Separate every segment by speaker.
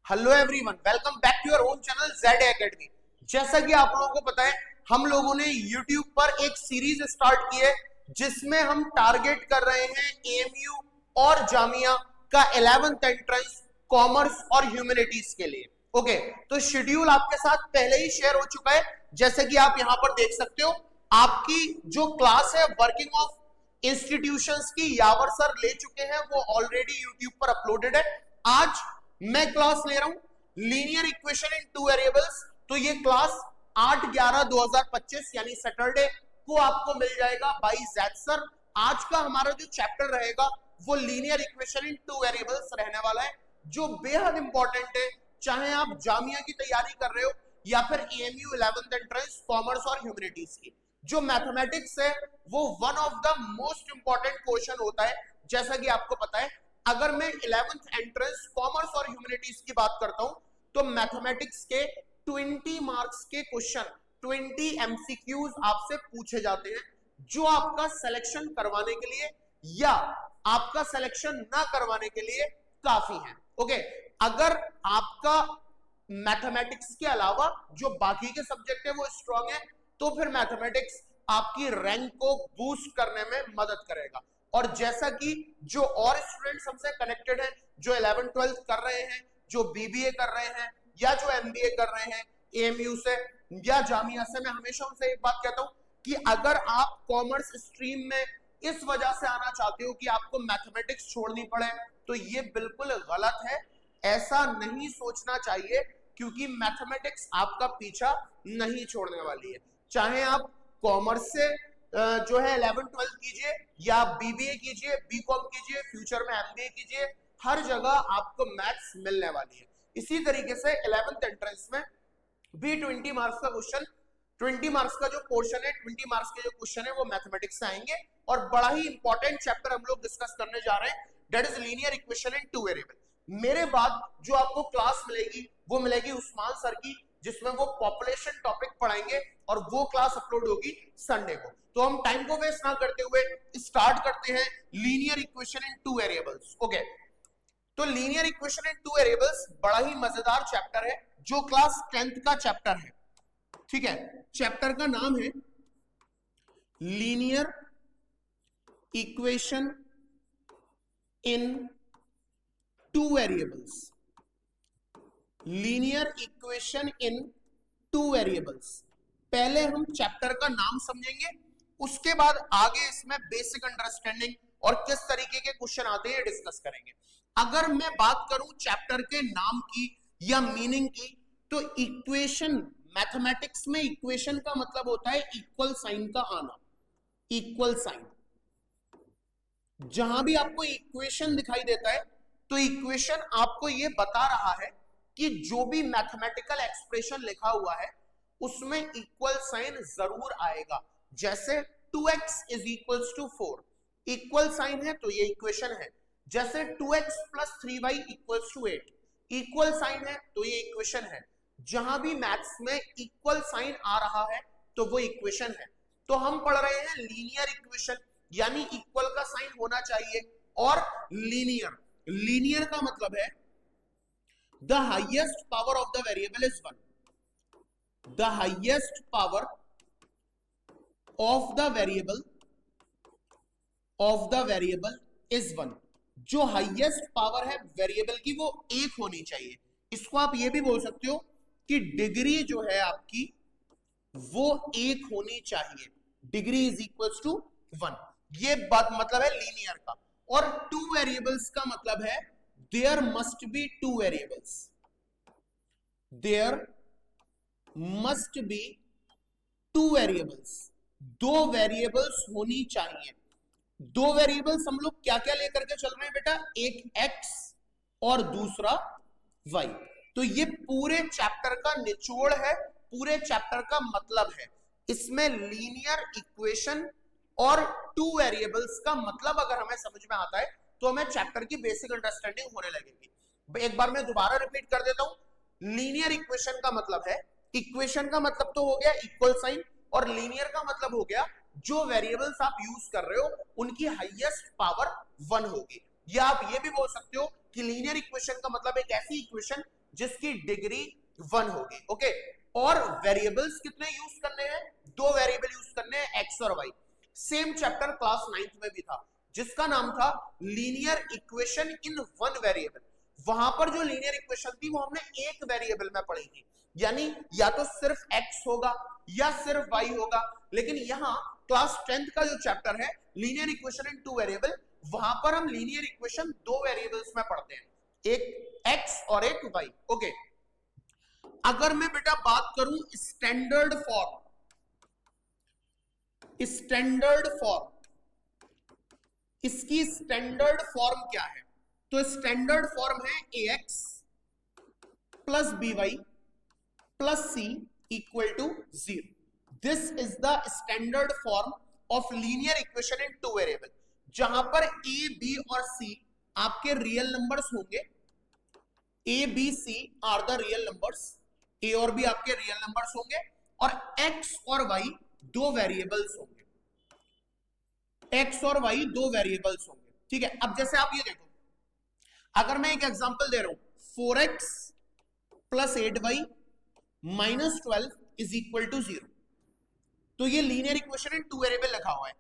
Speaker 1: Hello everyone, welcome back to your own channel Z Academy. जैसा कि आप लोगों को पता है, हम लोगों ने यूट्यूब पर एक सीरीज स्टार्ट की है जिसमें हम टारगेट कर रहे हैं एएमयू और जामिया का 11th एंट्रेंस कॉमर्स और ह्यूमैनिटीज के लिए। ओके, तो शेड्यूल आपके साथ पहले ही शेयर हो चुका है। जैसे कि आप यहां पर देख सकते हो, आपकी जो क्लास है वर्किंग ऑफ इंस्टीट्यूशंस की यावर सर ले चुके हैं, वो ऑलरेडी यूट्यूब पर अपलोडेड है। आज मैं क्लास ले रहा हूं linear equation in two variables. तो ये क्लास 8/11/2025 यानी सैटरडे को आपको मिल जाएगा बाय जैद सर। आज का हमारा जो चैप्टर रहेगा वो linear equation in two variables रहने वाला है, जो बेहद इंपॉर्टेंट है। चाहे आप जामिया की तैयारी कर रहे हो या फिर एएमयू 11th एंट्रेंस कॉमर्स और ह्यूमैनिटीज की, जो मैथमेटिक्स है वो one of the most important question होता है। जैसा कि आपको पता है, अगर मैं 11th एंट्रेंस कॉमर्स और ह्यूमैनिटीज की बात करता हूं तो मैथमेटिक्स के 20 मार्क्स के क्वेश्चन, 20 एमसीक्यूज आपसे पूछे जाते हैं, जो आपका सिलेक्शन करवाने के लिए या आपका सिलेक्शन ना करवाने के लिए काफी है। ओके, अगर आपका मैथमेटिक्स के अलावा जो बाकी के सब्जेक्ट है वो स्ट्रांग है, तो फिर मैथमेटिक्स आपकी रैंक को बूस्ट करने में मदद करेगा। और जैसा कि जो और स्टूडेंट्स हमसे कनेक्टेड हैं, जो 11th-12th कर रहे हैं, जो बीबीए कर रहे हैं या जो एमबीए कर रहे हैं एएमयू से या जामिया से, मैं हमेशा उनसे एक बात कहता हूं कि अगर आप कॉमर्स स्ट्रीम में इस वजह से आना चाहते हो कि आपको मैथमेटिक्स छोड़नी पड़े, तो ये बिल्कुल गलत है। ऐसा नहीं सोचना चाहिए, क्योंकि मैथमेटिक्स आपका पीछा नहीं छोड़ने वाली है। चाहे आप कॉमर्स से जो है 11th-12th कीजिए या बीबीए कीजिए, बीकॉम कीजिए, फ्यूचर में एमबीए कीजिए, हर जगह आपको मैथ्स मिलने वाली है। इसी तरीके से 11th एंट्रेंस में भी 20 मार्क्स का क्वेश्चन, 20 मार्क्स का जो पोर्शन है, 20 मार्क्स के जो क्वेश्चन है वो मैथमेटिक्स से आएंगे। और बड़ा ही इंपॉर्टेंट चैप्टर हम लोग डिस्कस करने जा रहे हैं, that is linear equation in two variable. मेरे बाद जो आपको क्लास मिलेगी वो मिलेगी उस्मान सर की, जिसमें वो पॉपुलेशन टॉपिक पढ़ाएंगे और वो क्लास अपलोड होगी संडे को। तो हम टाइम को वेस्ट ना करते हुए स्टार्ट करते हैं linear equation in two variables. Okay, तो linear equation in two variables बड़ा ही मजेदार चैप्टर है, जो क्लास 10th का चैप्टर है। ठीक है, चैप्टर का नाम है linear equation in two variables. Linear equation in two variables. पहले हम चैप्टर का नाम समझेंगे, उसके बाद आगे इसमें बेसिक अंडरस्टैंडिंग और किस तरीके के क्वेश्चन आते हैं डिस्कस करेंगे। अगर मैं बात करूं चैप्टर के नाम की या मीनिंग की, तो इक्वेशन, मैथमेटिक्स में इक्वेशन का मतलब होता है इक्वल साइन का आना। इक्वल साइन, जहां भी आपको इक्वेशन दिखाई देता है तो इक्वेशन आपको यह बता रहा है कि जो भी मैथमेटिकल एक्सप्रेशन लिखा हुआ है उसमें इक्वल साइन जरूर आएगा। जैसे 2x is equals to 4, equal sign है तो ये इक्वेशन है। जैसे 2x + 3y equals to 8, equal sign है तो ये इक्वेशन है। जहां भी मैथ्स में इक्वल साइन आ रहा है तो वो इक्वेशन है। तो हम पढ़ रहे हैं लीनियर इक्वेशन, यानी इक्वल का साइन होना चाहिए। और लीनियर, लीनियर का मतलब है the highest power of the variable is 1. The highest power of the variable is 1. जो हाईएस्ट पावर है वेरिएबल की वो 1 होनी चाहिए। इसको आप ये भी बोल सकते हो कि डिग्री जो है आपकी वो 1 होनी चाहिए। डिग्री इज इक्वल्स टू 1, ये बात मतलब है लीनियर का। और टू वेरिएबल्स का मतलब है there must be two variables. There must be two variables. दो वेरिएबल्स होनी चाहिए। दो वेरिएबल्स हम लोग क्या क्या लेकर के चल रहे हैं बेटा? एक x और दूसरा y। तो ये पूरे चैप्टर का निचोड़ है, पूरे चैप्टर का मतलब है। इसमें लीनियर इक्वेशन और टू वेरिएबल्स का मतलब अगर हमें समझ में आता है तो हमें चैप्टर की बेसिक अंडरस्टैंडिंग होने लगेगी। एक बार मैं दोबारा रिपीट कर देता हूं। लीनियर इक्वेशन का मतलब है, इक्वेशन का मतलब तो हो गया इक्वल साइन, और लीनियर का मतलब हो गया जो वेरिएबल्स आप यूज कर रहे हो उनकी हाईएस्ट पावर 1 होगी। या आप ये भी बोल सकते हो कि लीनियर इक्वेशन का मतलब एक ऐसी इक्वेशन जिसकी डिग्री 1 होगी। ओके, और वेरिएबल्स कितने यूज करने हैं? 2 वेरिएबल यूज करने हैं, एक्स और Y. Same chapter class 9th में भी था जिसका नाम था लीनियर इक्वेशन इन 1 वेरिएबल। वहां पर जो लीनियर इक्वेशन थी वो हमने एक वेरिएबल में पढ़ी थी, यानी या तो सिर्फ x होगा या सिर्फ y होगा। लेकिन यहां क्लास 10th का जो चैप्टर है लीनियर इक्वेशन इन 2 वेरिएबल, वहां पर हम लीनियर इक्वेशन 2 वेरिएबल्स में पढ़ते हैं, एक x और एक y। ओके, अगर मैं बेटा बात करूं स्टैंडर्ड फॉर्म, इसकी स्टैंडर्ड फॉर्म क्या है? तो स्टैंडर्ड फॉर्म है ax plus by plus c equal to 0। This is the standard form of linear equation in 2 variable, जहां पर a b और c आपके रियल नंबर्स होंगे। a b c are the real numbers, a और b आपके real numbers होंगे, और x और y 2 वेरिएबल्स होंगे, x और y 2 वेरिएबल्स होंगे। ठीक है, अब जैसे आप ये देखो, अगर मैं एक एग्जांपल दे रहा हूं 4x plus 8y minus 12 is equal to 0, तो ये लीनियर इक्वेशन इन 2 वेरिएबल लिखा हुआ है।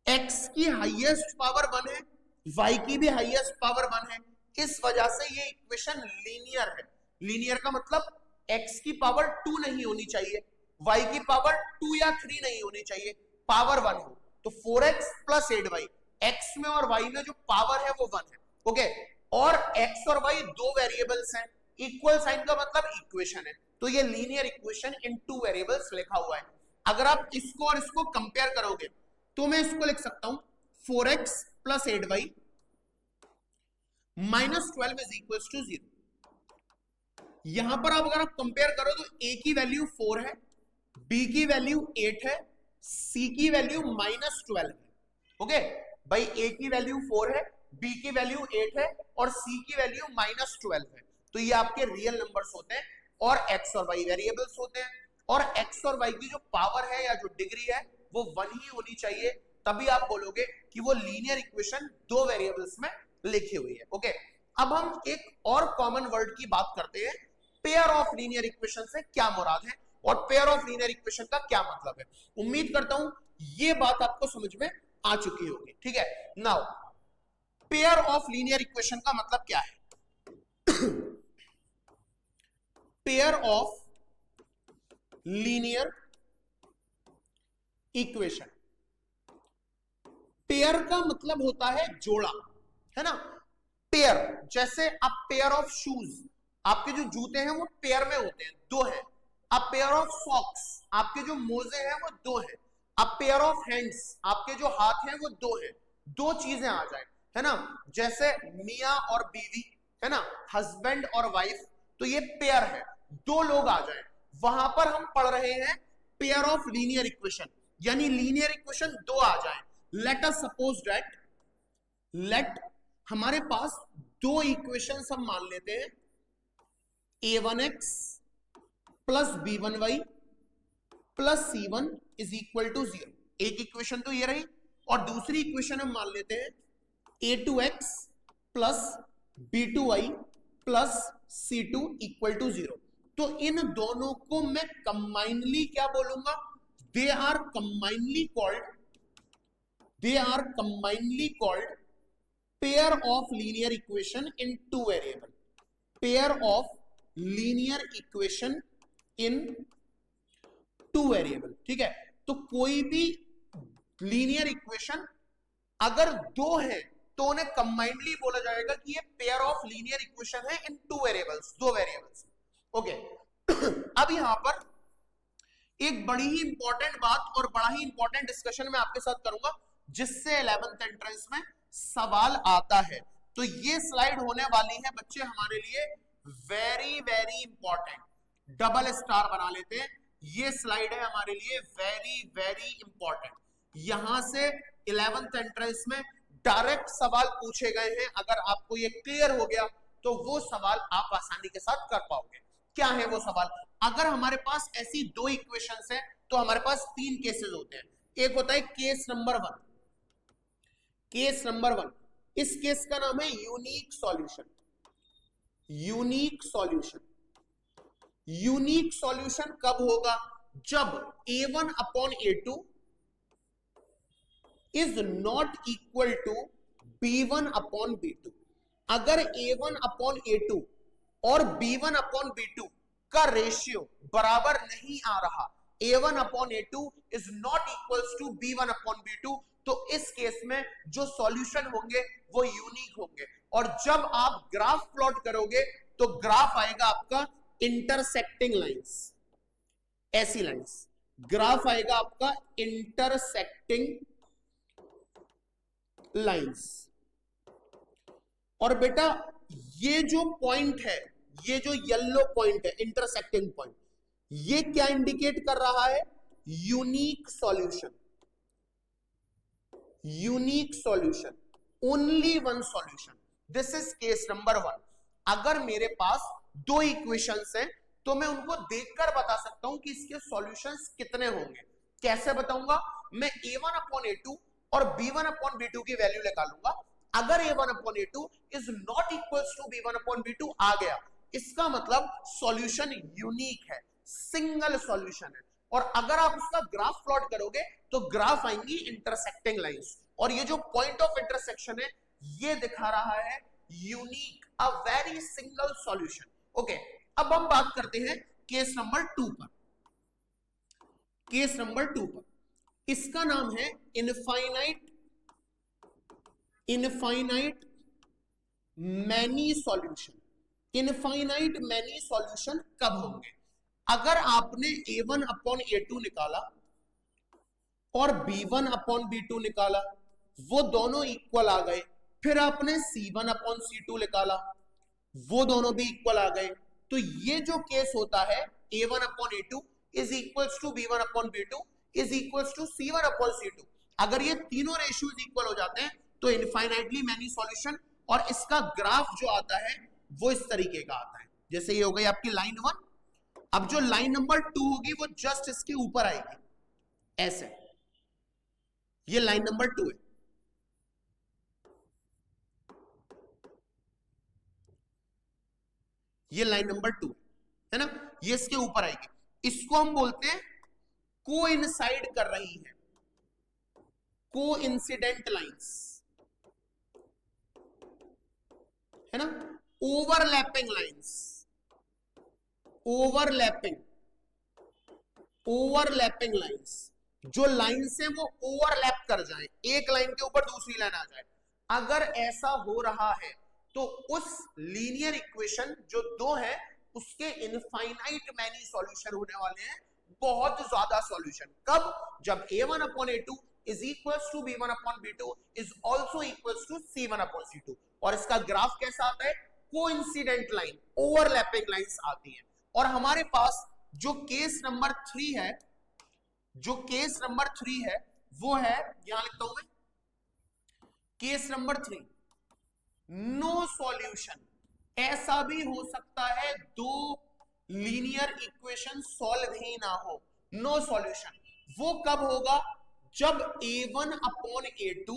Speaker 1: x की हाईएस्ट पावर 1 है, y की भी हाईएस्ट पावर 1 है, इस वजह से ये इक्वेशन लीनियर है। लीनियर का मतलब x की पावर 2 नहीं होनी चाहिए, y की पावर 2 या 3 नहीं होनी चाहिए, पावर 1 हो। तो 4x प्लस 8y, x में और y में जो पावर है वो 1 है। ओके, और x और y 2 वेरिएबल्स हैं, इक्वल साइन का मतलब इक्वेशन है, तो ये लीनियर इक्वेशन इन 2 वेरिएबल्स लिखा हुआ है। अगर आप इसको और इसको कंपेयर करोगे तो मैं इसको लिख सकता हूं 4x plus 8y minus 12 is equal to 0। यहां पर आप अगर आप कंपेयर करो तो a की वैल्यू 4 है, b की वैल्यू 8 है, c की वैल्यू माइनस 12 है। ओके भाई, a की वैल्यू 4 है, b की वैल्यू 8 है और c की वैल्यू माइनस 12 है। तो ये आपके रियल नंबर्स होते हैं और x और y वेरिएबल्स होते हैं, और x और y की जो पावर है या जो डिग्री है वो 1 ही होनी चाहिए, तभी आप बोलोगे कि वो लीनियर इक्वेशन 2 वेरिएबल्स में लिखी हुई है। ओके, अब हम एक और कॉमन वर्ड की बात करते हैं, पेयर ऑफ लीनियर इक्वेशन से क्या मुराद है और पेयर ऑफ लीनियर इक्वेशन का क्या मतलब है। उम्मीद करता हूं ये बात आपको समझ में आ चुकी होगी। ठीक है, now pair of linear equation का मतलब क्या है? Pair of linear equation, pair का मतलब होता है जोड़ा, है ना। पेयर, जैसे आप पेयर ऑफ शूज, आपके जो जूते हैं वो पेयर में होते हैं, 2 हैं। अब पेयर ऑफ सॉक्स, आपके जो मोजे हैं वो 2 हैं। अब पेयर ऑफ हैंड्स, आपके जो हाथ हैं वो 2 हैं। 2 चीजें आ जाए, है ना, जैसे मियां और बीवी, है ना, हस्बैंड और वाइफ, तो ये पेयर है, 2 लोग आ जाए, वहां पर हम पढ़ रहे हैं पेयर ऑफ लीनियर इक्वेशन, यानी लीनियर इक्वेशन 2 आ जाए। Let us suppose that, let हमारे पास 2 इक्वेशन हम मान लेते हैं, a1x plus b1y plus c1 is equal to 0। एक इक्वेशन तो ये रही, और दूसरी इक्वेशन हम मान लेते हैं a2x plus b2y plus c2 equal to 0। तो इन दोनों को मैं कंबाइनली क्या बोलूंगा? They are combinedly called pair of linear equation in 2 variable, pair of linear equation in 2 variable. ठीक है, तो कोई भी लीनियर इक्वेशन अगर 2 है तो उन्हें कंबाइनली बोला जाएगा कि ये पेयर ऑफ लीनियर इक्वेशन है इन 2 वेरिएबल्स, 2 वेरिएबल्स। ओके, अब यहां पर एक बड़ी ही इंपॉर्टेंट बात और बड़ा ही इंपॉर्टेंट डिस्कशन मैं आपके साथ करूंगा, जिससे 11th एंट्रेंस में सवाल आता है। तो ये स्लाइड होने वाली है बच्चे हमारे लिए very very important, double star बना लेते हैं, ये स्लाइड है हमारे लिए वेरी वेरी इंपॉर्टेंट। यहां से 11th एंट्रेंस में डायरेक्ट सवाल पूछे गए हैं, अगर आपको ये क्लियर हो गया तो वो सवाल आप आसानी के साथ कर पाओगे। क्या है वो सवाल? अगर हमारे पास ऐसी 2 इक्वेशंस हैं तो हमारे पास 3 केसेस होते हैं। एक होता है केस नंबर 1, केस नंबर 1, इस केस का नाम है unique solution. Unique solution. Unique solution कब होगा? जब a1 upon a2 is not equal to b1 upon b2। अगर a1 अपॉन a2 और b1 अपॉन b2 का रेशियो बराबर नहीं आ रहा, a1 upon a2 is not equals to b1 upon b2, तो इस केस में जो सॉल्यूशन होंगे वो यूनिक होंगे। और जब आप ग्राफ प्लॉट करोगे तो ग्राफ आएगा आपका इंटरसेक्टिंग लाइंस, ऐसी लाइंस। ग्राफ आएगा आपका इंटरसेक्टिंग लाइंस। और बेटा ये जो पॉइंट है, ये जो येलो पॉइंट है इंटरसेक्टिंग पॉइंट, ये क्या इंडिकेट कर रहा है? Unique solution. Unique solution, only one solution. This is case number 1। अगर मेरे पास दो इक्वेशंस हैं तो मैं उनको देखकर बता सकता हूं कि इसके सॉल्यूशंस कितने होंगे। कैसे बताऊंगा? मैं a1 अपॉन a2 और b1 अपॉन b2 की वैल्यू निकालूंगा। अगर a1 upon a2 is not equals to b1 upon b2 आ गया, इसका मतलब सॉल्यूशन यूनिक है, सिंगल सॉल्यूशन है। और अगर आप उसका ग्राफ प्लॉट करोगे तो ग्राफ आएंगी इंटरसेक्टिंग लाइंस, और ये जो पॉइंट ऑफ इंटरसेक्शन है ये दिखा रहा है unique, a very single solution. Okay, अब हम बात करते हैं केस नंबर 2 पर। केस नंबर 2 पर, इसका नाम है infinite many solution. Infinite many solution कब होंगे? अगर आपने a1 अपॉन a2 निकाला और b1 अपॉन b2 निकाला, वो दोनों इक्वल आ गए। फिर आपने c1 अपॉन c2 निकाला, वो दोनों भी इक्वल आ गए। तो ये जो केस होता है a1 upon a2 is equals to b1 upon b2 is equals to c1 upon c2। अगर ये तीनों रेशियोज इक्वल हो जाते हैं तो इनफाइनाइटली मैनी सॉल्यूशन। और इसका ग्राफ जो आता है वो इस तरीके का आता है, जैसे ये हो गई आपकी लाइन 1। अब जो लाइन नंबर 2 होगी वो जस्ट इसके ऊपर आएगी, ऐसे। ये लाइन नंबर 2 है। ये लाइन नंबर 2 है ना, ये इसके ऊपर आएगी। इसको हम बोलते हैं कोइंसाइड कर रही है, कोइंसिडेंट लाइंस, है ना। ओवरलैपिंग लाइंस, ओवरलैपिंग लाइंस, जो लाइंस है वो ओवरलैप कर जाए, एक लाइन के ऊपर दूसरी लाइन आ जाए। अगर ऐसा हो रहा है तो उस लीनियर इक्वेशन जो दो है उसके इनफाइनाइट मैनी सॉल्यूशन होने वाले हैं, बहुत ज्यादा सॉल्यूशन। कब? जब a1 upon a2 is equals to b1 upon b2 is also equals to c1 upon c2। और इसका ग्राफ कैसा आता है? कोइंसिडेंट लाइन, ओवरलैपिंग लाइंस आती हैं। और हमारे पास जो केस नंबर 3 है, जो केस नंबर 3 है वो है, यहां लिखता हूं मैं, केस नंबर 3, नो सॉल्यूशन। ऐसा भी हो सकता है दो लीनियर इक्वेशन सॉल्व ही ना हो, नो सॉल्यूशन। वो कब होगा? जब a1 upon a2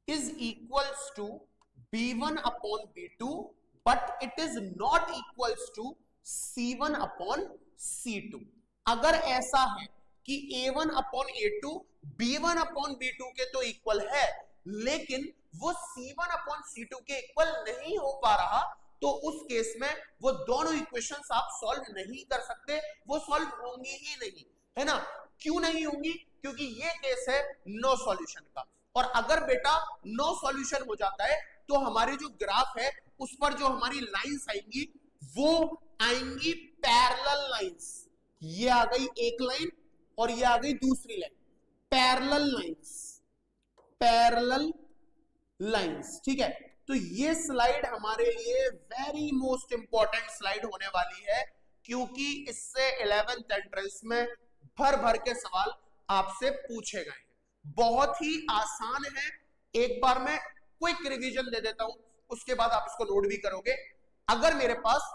Speaker 1: is equals to b1 upon b2 but it is not equals to c1 upon c2। अगर ऐसा है कि a1 upon a2 b1 upon b2 के तो इक्वल है, लेकिन वो c1 अपॉन c2 के इक्वल नहीं हो पा रहा, तो उस केस में वो दोनों इक्वेशंस आप सॉल्व नहीं कर सकते, वो सॉल्व होंगी ही नहीं, है ना। क्यों नहीं होंगी? क्योंकि ये केस है नो सॉल्यूशन का। और अगर बेटा नो सॉल्यूशन हो जाता है तो हमारे जो ग्राफ है उस पर जो हमारी लाइंस आएंगी वो आएंगी पैरेलल लाइंस। ये आ गई एक लाइन और ये आ गई दूसरी line, parallel lines, parallel lines, ठीक है। तो ये स्लाइड हमारे लिए वेरी मोस्ट इंपॉर्टेंट स्लाइड होने वाली है, क्योंकि इससे 11th एंट्रेंस में भर भर के सवाल आपसे पूछे गए हैं। बहुत ही आसान है, एक बार मैं क्विक रिवीजन दे देता हूं, उसके बाद आप इसको नोट भी करोगे। अगर मेरे पास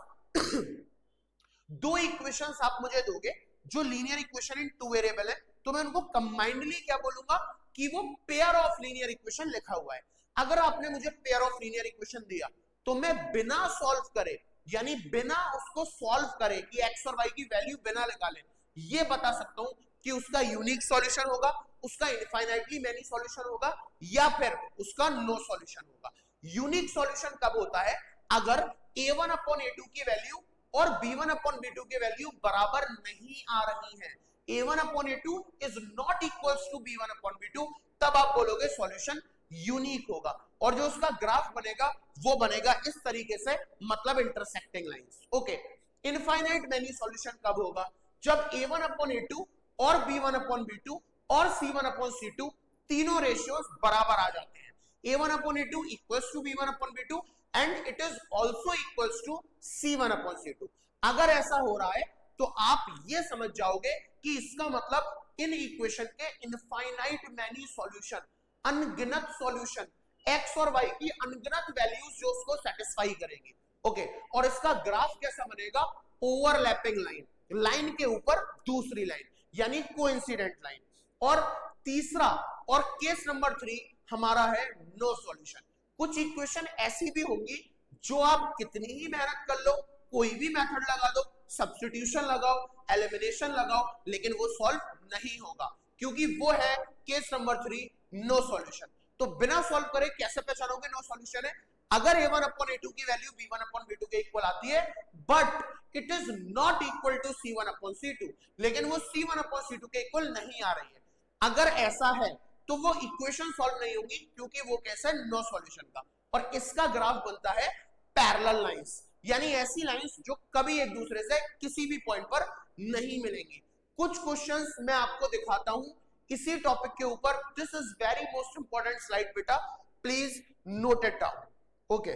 Speaker 1: दो इक्वेशंस आप मुझे दोगे जो linear equation in two variable है, तो मैं उनको कंबाइंडली क्या बोलूंगा कि वो पेयर ऑफ लीनियर इक्वेशन लिखा हुआ है। अगर आपने मुझे पेयर ऑफ लीनियर इक्वेशन दिया तो मैं बिना सॉल्व करे, यानी बिना उसको सॉल्व करे कि एक्स और वाई की वैल्यू बिना निकाले, ये बता सकता हूं कि उसका यूनिक सॉल्यूशन होगा, उसका इनफाइनाइटली मेनी सॉल्यूशन होगा, या फिर उसका नो सॉल्यूशन होगा। यूनिक सॉल्यूशन कब होता है? अगर a1 अपॉन a2 की वैल्यू और b1 अपॉन b2 की वैल्यू बराबर नहीं आ रही है, a1 upon a2 is not equals to b1 upon b2, तब आप बोलोगे सॉल्यूशन यूनिक होगा। और जो उसका ग्राफ बनेगा वो बनेगा इस तरीके से, मतलब intersecting lines. Okay, infinite many solution कब होगा? जब a1 अपॉन a2 और b1 अपॉन b2 और c1 अपॉन c2 तीनों रेशियोज बराबर आ जाते हैं। a1 upon a2 equals to b1 upon b2 and it is also equals to c1 upon c2। अगर ऐसा हो रहा है तो आप ये समझ जाओगे कि इसका मतलब इन इक्वेशन के इनफाइनाइट मेनी सॉल्यूशन, अनगिनत सॉल्यूशन, x और y की अनगिनत वैल्यूज जो उसको सेटिस्फाई करेंगी। ओके, और इसका ग्राफ कैसा बनेगा? ओवरलैपिंग लाइन, लाइन के ऊपर दूसरी लाइन, यानी कोइंसिडेंट लाइन। और तीसरा और केस नंबर 3 हमारा है नो सॉल्यूशन। कुछ इक्वेशन ऐसी भी होंगी जो आप कितनी ही मेहनत कर लो, कोई भी मेथड लगा दो, सब्स्टिट्यूशन लगाओ, एलिमिनेशन लगाओ, लेकिन वो सॉल्व नहीं होगा, क्योंकि वो है केस नंबर 3 नो सॉल्यूशन। तो बिना सॉल्व करे कैसे पहचानोगे नो सॉल्यूशन है? अगर a1 अपॉन a2 की वैल्यू b1 अपॉन b2 के इक्वल आती है, but it is not equal to c1 upon c2, लेकिन वो c1 अपॉन c2 के इक्वल नहीं आ रही है, अगर ऐसा है तो वो इक्वेशन सॉल्व नहीं होगी, क्योंकि वो कैसा है? नो सॉल्यूशन का। और इसका ग्राफ बनता है पैरेलल लाइंस, यानी ऐसी लाइंस जो कभी एक दूसरे से किसी भी पॉइंट पर नहीं मिलेंगी। कुछ क्वेश्चंस मैं आपको दिखाता हूं इसी टॉपिक के ऊपर। This is very most important slide बेटा, please note it down. Okay,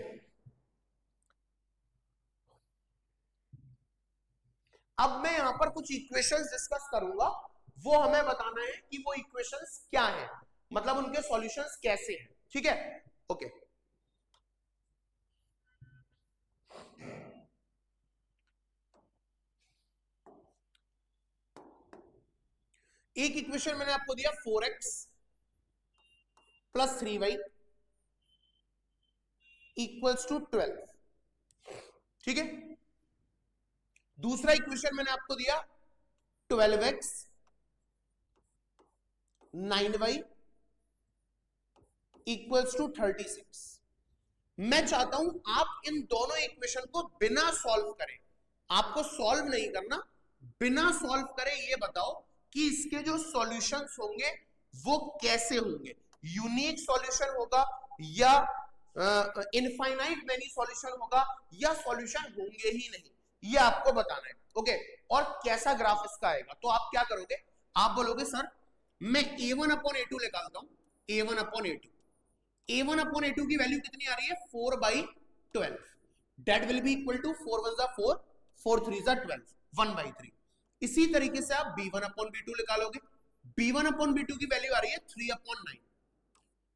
Speaker 1: अब मैं यहां पर कुछ इक्वेशंस डिस्कस करूंगा, वो हमें बताना है कि वो इक्वेशंस क्या है, मतलब उनके सॉल्यूशंस कैसे हैं। ठीक है? ओके, एक इक्वेशन मैंने आपको दिया 4x plus 3y equals to 12। ठीक है? दूसरा इक्वेशन मैंने आपको दिया 12x 9y इक्वल्स टू 36। मैं चाहता हूं आप इन दोनों इक्वेशन को बिना सॉल्व करें, आपको सॉल्व नहीं करना, बिना सॉल्व करें ये बताओ कि इसके जो सॉल्यूशंस होंगे वो कैसे होंगे, यूनिक सॉल्यूशन होगा या इनफाइनाइट मेनी सॉल्यूशन होगा या सॉल्यूशन होंगे ही नहीं, ये आपको बताना है। ओके, और कैसा ग्राफ इसका आएगा? तो आप क्या करोगे? आप बोलोगे सर मैं a1 अपॉन a2 निकालता हूं, a1 upon a2, a1 upon a2 की वैल्यू कितनी आ रही है? 4/12, that will be equal to 4 1 जा 4, 4 3 जा 12, 1/3। इसी तरीके से आप b1 अपॉन b2 निकालोगे, b1 अपॉन b2 की वैल्यू आ रही है 3/9,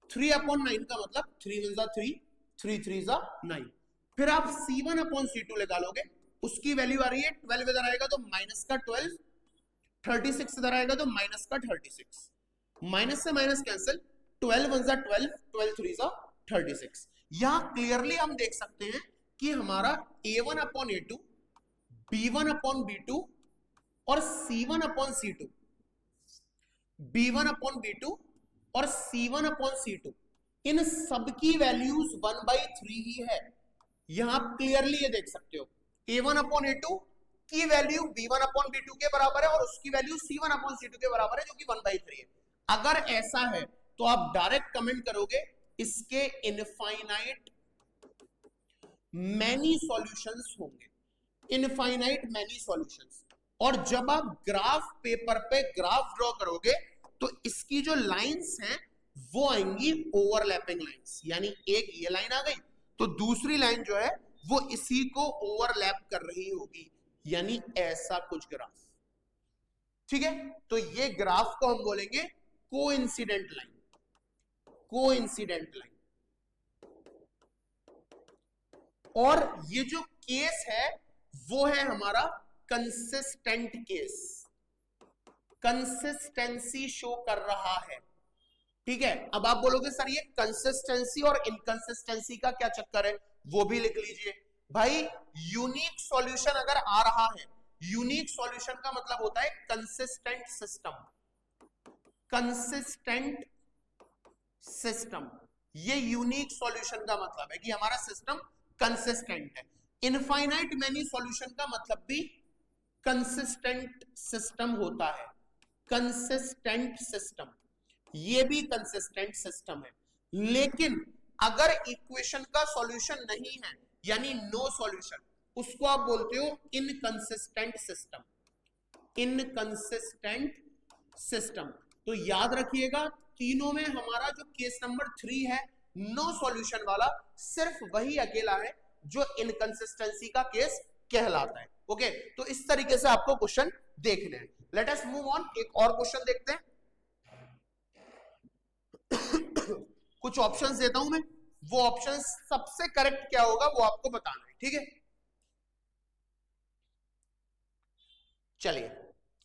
Speaker 1: 3/9 का मतलब 3 1 जा 3, 3 3 जा 9। फिर आप c1 अपॉन c2 निकालोगे, उसकी वैल्यू आ रही है 12, इधर आएगा तो माइनस का 12, 36 इधर आएगा तो माइनस का 36, माइनस से माइनस कैंसिल, 12 1 जा 12, 12 3 जा 36। यहां क्लियरली हम देख सकते हैं कि हमारा a1 upon a2, b1 upon b2 और c1 upon c2, b1 upon b2 और c1 अपॉन c2, इन सबकी वैल्यूज 1/3 ही है। यहां आप क्लियरली ये देख सकते हो a1 अपॉन a2 की वैल्यू b1 अपॉन b2 के बराबर है और उसकी वैल्यू c1 अपॉन c2 के बराबर है, जो कि 1/3 है। अगर ऐसा है तो आप डायरेक्ट कमेंट करोगे इसके इनफाइनाइट मैनी सॉल्यूशंस होंगे, इनफाइनाइट मैनी सॉल्यूशंस। और जब आप ग्राफ पेपर पे ग्राफ ड्रॉ करोगे तो इसकी जो लाइंस हैं वो आएंगी ओवरलैपिंग लाइंस, यानी एक ये लाइन आ गई तो दूसरी लाइन जो है वो इसी को ओवरलैप कर रही होगी, यानी ऐसा कुछ ग्राफ। ठीक है? तो ये ग्राफ को हम बोलेंगे कोइंसिडेंट लाइन, कोइंसिडेंट लाइन। और ये जो केस है वो है हमारा कंसिस्टेंट केस, कंसिस्टेंसी शो कर रहा है। ठीक है? अब आप बोलोगे सर ये कंसिस्टेंसी और इनकंसिस्टेंसी का क्या चक्कर है? वो भी लिख लीजिए भाई। यूनिक सॉल्यूशन अगर आ रहा है, यूनिक सॉल्यूशन का मतलब होता है कंसिस्टेंट सिस्टम, कंसिस्टेंट सिस्टम। ये यूनिक सॉल्यूशन का मतलब है कि हमारा सिस्टम कंसिस्टेंट है। इनफाइनाइट मैनी सॉल्यूशन का मतलब भी कंसिस्टेंट सिस्टम होता है, कंसिस्टेंट सिस्टम, ये भी कंसिस्टेंट सिस्टम है। लेकिन अगर इक्वेशन का सॉल्यूशन नहीं है यानी नो सॉल्यूशन, उसको आप बोलते हो इनकंसिस्टेंट सिस्टम, इनकंसिस्टेंट सिस्टम। तो याद रखिएगा तीनों में हमारा जो केस नंबर 3 है नो सॉल्यूशन वाला, सिर्फ वही अकेला है जो इनकंसिस्टेंसी का केस कहलाता है। ओके, तो इस तरीके से आपको क्वेश्चन देखने हैं। लेट अस मूव ऑन, एक और क्वेश्चन देखते हैं। कुछ ऑप्शंस देता हूं मैं, वो ऑप्शन सबसे करेक्ट क्या होगा वो आपको बताना है, ठीक है। चलिए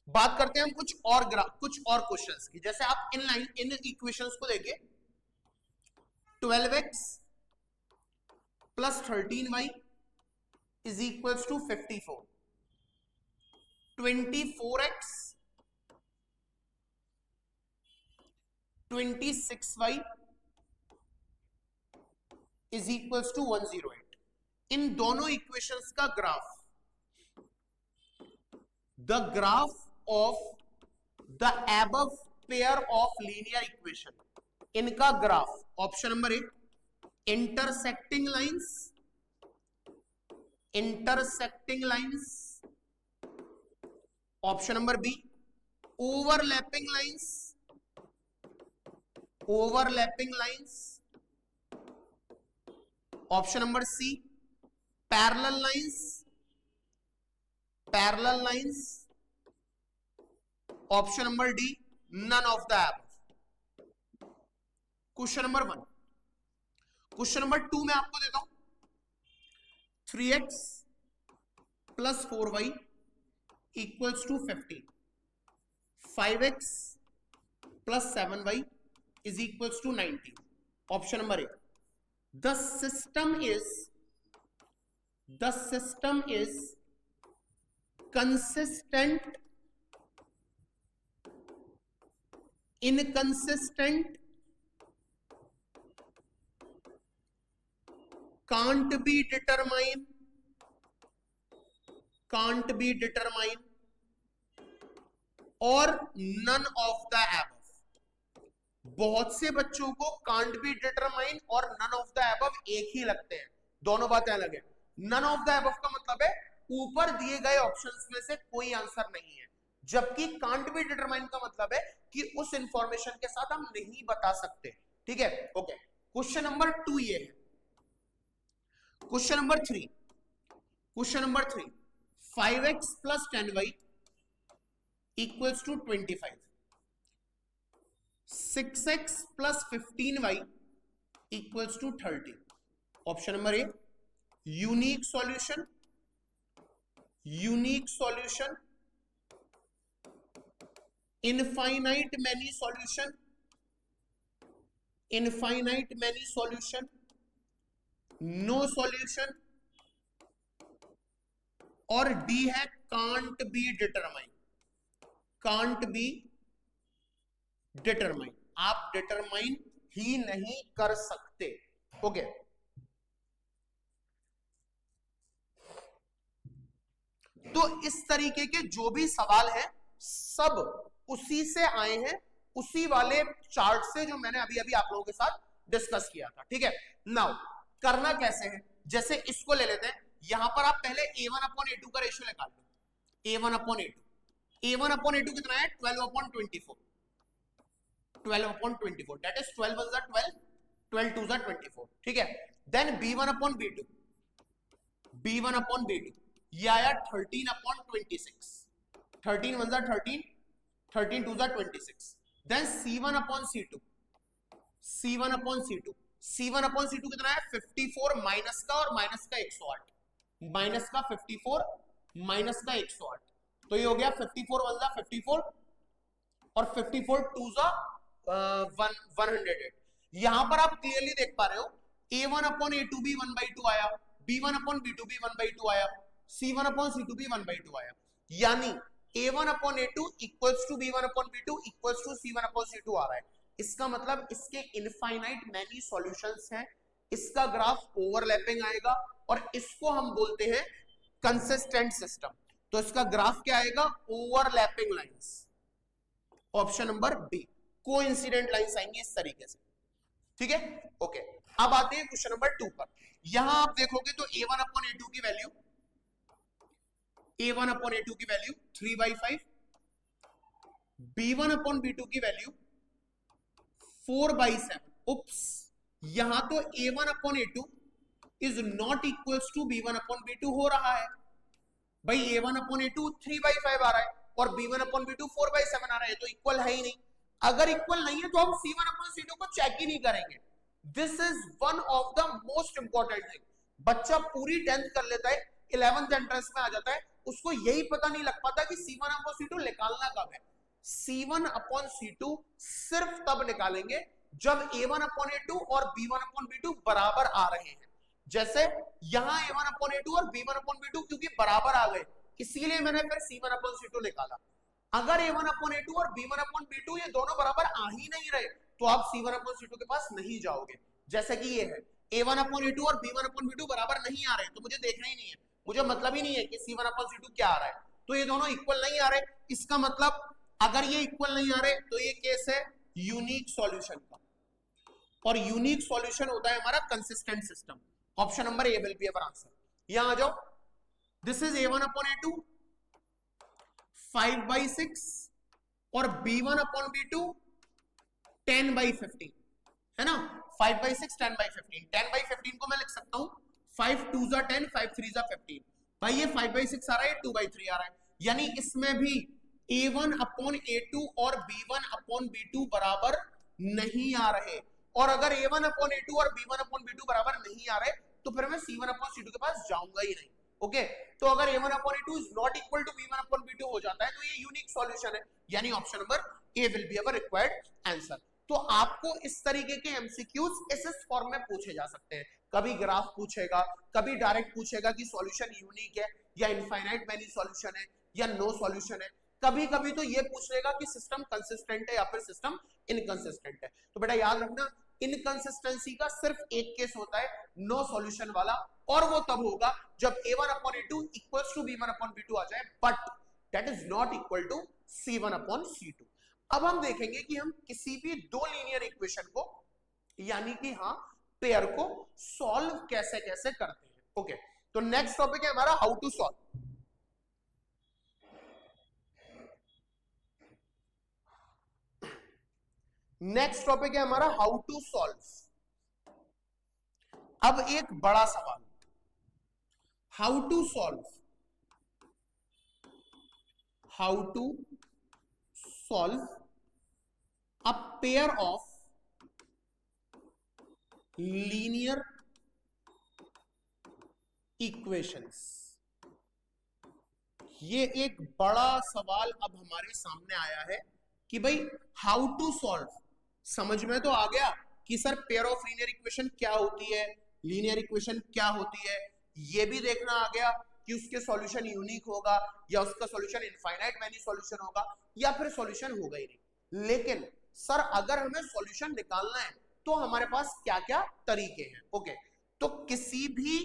Speaker 1: बात करते हैं हम कुछ और क्वेश्चंस की। जैसे आप इन इक्वेशंस को देखिए, 12x plus 13y is equals to 54, 24x 26y is equals to 108। इन दोनों इक्वेशंस का graph, the graph of the above pair of linear equation, इनका graph, option number A intersecting lines, intersecting lines, option number B overlapping lines, overlapping lines, option number C parallel lines, parallel lines, option number D none of the above. Question number 1, question number 2 मैं आपको देता हूं, 3x plus 4y equals to 15, 5x plus 7y is equals to 19। Option number A the system is consistent, inconsistent, can't be determined, can't be determined और none of the above। बहुत से बच्चों को can't be determined और none of the above एक ही लगते हैं, दोनों बातें अलग है। none of the above का मतलब है ऊपर दिए गए ऑप्शंस में से कोई आंसर नहीं है, जबकि कांट बी डिटरमाइन का मतलब है कि उस इंफॉर्मेशन के साथ हम नहीं बता सकते, ठीक है। ओके, क्वेश्चन नंबर 2 ये है। Question number 3, question number 3 5x plus 10y equals to 25, 6x plus 15y equals to 30। Option number A unique solution, unique solution, infinite many solution, infinite many solution, no solution, और D है can't be determine, can't be determine, आप determine ही नहीं कर सकते। Okay, तो इस तरीके के जो भी सवाल है सब उसी से आए हैं, उसी वाले चार्ट से जो मैंने अभी अभी आप लोगों के साथ डिस्कस किया था, ठीक है। नाउ करना कैसे है, जैसे इसको ले लेते हैं, यहां पर आप पहले a1/a2 का रेशियो निकाल लो, a1/a2, a1/a2 कितना है 12/24, 12/24, दैट इज 12 1 12, 12 2 24, ठीक है। देन b1/b2, b1/b2 ये आया 13/26, 13 1 13, 13 2 26, देन c1/c2, c1/c2, c1/c2 कितना है 54 माइनस का और माइनस का 108, माइनस का 54 माइनस का 108, तो ये हो गया 54 1 54 और 54 2 108। यहां पर आप क्लियरली देख पा रहे हो A1 अपॉन A2 भी 1/2 आया, B1 अपॉन B2 भी 1/2 आया, C1 अपॉन C2 भी 1/2 आया, यानी A1 upon A2 equals to B1 upon B2 equals to C1 upon C2 आ रहा है। इसका मतलब इसके इनफाइनाइट मैनी सॉल्यूशंस हैं, इसका ग्राफ ओवरलैपिंग आएगा और इसको हम बोलते हैं कंसिस्टेंट सिस्टम। तो इसका ग्राफ क्या आएगा? Overlapping lines, option number B. Coincident lines आएंगी इस तरीके से, ठीक है, ओके। अब आते हैं क्वेश्चन नंबर 2 पर। यहां आप देखोगे तो A1 अपॉन A2 की वैल्यू, A1 अपॉन A2 की वैल्यू 3/5, B1 अपॉन B2 की वैल्यू 4/7। उप्स, यहां तो A1 upon A2 is not equals to B1 upon B2 हो रहा है। भाई A1 अपॉन A2 3/5 आ रहा है और B1 अपॉन B2 4/7 आ रहा है, तो इक्वल है ही नहीं। अगर इक्वल नहीं है तो हम C1 अपॉन C2 को चेक ही नहीं करेंगे। This is one of the most important thing. बच्चा पूरी 10th कर लेता है, 11th एंट्रेंस में आ जाता है, उसको यही पता नहीं लग पाता कि C1 अपॉन C2 निकालना कब है। C1 अपॉन C2 सिर्फ तब निकालेंगे जब A1 अपॉन A2 और B1 अपॉन B2 बराबर आ रहे हैं। जैसे यहां A1 अपॉन A2 और B1 अपॉन B2 क्योंकि बराबर आ गए, इसीलिए मैंने फिर C1 अपॉन C2 निकाला। अगर A1 अपॉन A2 और B1 अपॉन B2 ये दोनों बराबर आ ही नहीं रहे तो आप C1 अपॉन C2 के पास नहीं जाओगे। जैसे कि ये है A1 अपॉन A2 और B1 अपॉन B2 बराबर नहीं आ रहे, तो मुझे देखना ही नहीं है, मुझे मतलब ही नहीं है कि C1 अपॉन C2 क्या आ रहा है। तो ये दोनों इक्वल नहीं आ रहे, इसका मतलब अगर ये इक्वल नहीं आ रहे तो ये केस है यूनिक सॉल्यूशन का, और यूनिक सॉल्यूशन होता है हमारा consistent system. Option number A will be our answer. यहां आ जाओ, this is A1 upon A2 5/6 और B1 अपॉन B2 10/15 है ना। 5/6 10/15, 10/15 को मैं लिख सकता हूं 5 2 10 5 3 15। भाई ये 5/6 आ रहा है, 2/3 आ रहा है, यानी इसमें भी A1 अपॉन A2 और B1 अपॉन B2 बराबर नहीं आ रहे। और अगर A1 अपॉन A2 और B1 अपॉन B2 बराबर नहीं आ रहे तो फिर मैं C1 अपॉन C2 के पास जाऊंगा ही नहीं। ओके, तो अगर A1 upon A2 is not equal to B1 upon B2 हो जाता है तो ये यूनिक सॉल्यूशन है, यानी option number A will be our required answer. तो आपको इस तरीके के एमसीक्यूज इस फॉर्म में पूछे जा सकते हैं। कभी ग्राफ पूछेगा, कभी डायरेक्ट पूछेगा कि सॉल्यूशन यूनिक है या इनफाइनाइट मैनी सॉल्यूशन है या नो सॉल्यूशन है। कभी कभी तो ये पूछ लेगा कि सिस्टम कंसिस्टेंट है या फिर सिस्टम इनकंसिस्टेंट है। तो बेटा याद रखना, इनकंसिस्टेंसी का सिर्फ एक केस होता है, नो सॉल्यूशन वाला, और वो तब होगा जब A1 upon A2 equals to B1 upon B2 आ जाए, but that is not equal to C1 upon C2। अब हम देखेंगे कि हम किसी भी दो लीनियर इक्वेशन को, यानी कि हाँ पेयर को सॉल्व कैसे कैसे करते हैं। ओके, तो नेक्स्ट टॉपिक है हमारा how to solve. Next topic है हमारा हाउ टू सॉल्व। अब एक बड़ा सवाल, how to solve, how to solve a pair of linear equations. ये एक बड़ा सवाल अब हमारे सामने आया है कि भाई हाउ टू सॉल्व, समझ में तो आ गया कि sir pair of linear equation क्या होती है, लीनियर इक्वेशन क्या होती है, ये भी देखना आ गया कि उसके सॉल्यूशन यूनिक होगा या उसका सॉल्यूशन इनफाइनाइट मैनी सॉल्यूशन होगा या फिर सॉल्यूशन होगा ही नहीं। लेकिन सर अगर हमें सॉल्यूशन निकालना है तो हमारे पास क्या क्या तरीके हैं। ओके, तो किसी भी